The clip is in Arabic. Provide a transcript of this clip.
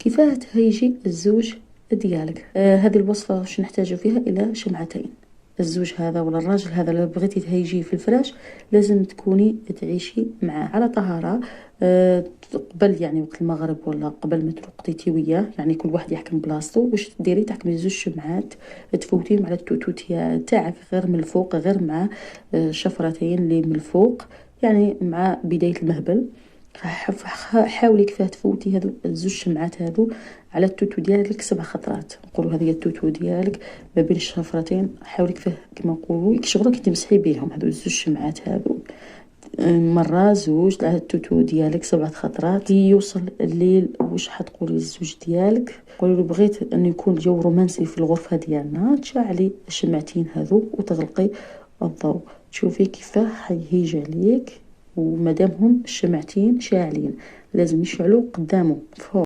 كيفاه تهيجي الزوج ديالك. هذه الوصفة واش نحتاج فيها إلى شمعتين. الزوج هذا ولا الراجل هذا لو بغيتي تهيجيه في الفراش لازم تكوني تعيشي معاه على طهارة. قبل يعني وقت المغرب ولا قبل ما توقديتي وياه، يعني كل واحد يحكم بلاصتو. واش ديري؟ تحكمي زوج شمعات تفوتيهم على التوتو تاعك غير من الفوق، غير مع شفرتين اللي من الفوق، يعني مع بداية المهبل. حاولي كيفاه تفوتي هذو الزوج شمعات هذو على التوتو ديالك 7 خطرات. نقولوا هذه التوتو ديالك ما بين الشفرتين، حاولي كيفاه كما نقولوا شغلك تمسحي بهم هذو الزوج شمعات هذو مرة زوج على التوتو ديالك 7 خطرات. كي يوصل الليل واش حتقولي للزوج ديالك؟ قولي له بغيت انه يكون الجو رومانسي في الغرفة ديالنا، تشعلي الشمعتين هذو وتغلقي الضوء. تشوفي كيفاه حيهيج عليك. ومادامهم الشمعتين شاعلين لازم يشعلوا قدامه فوق.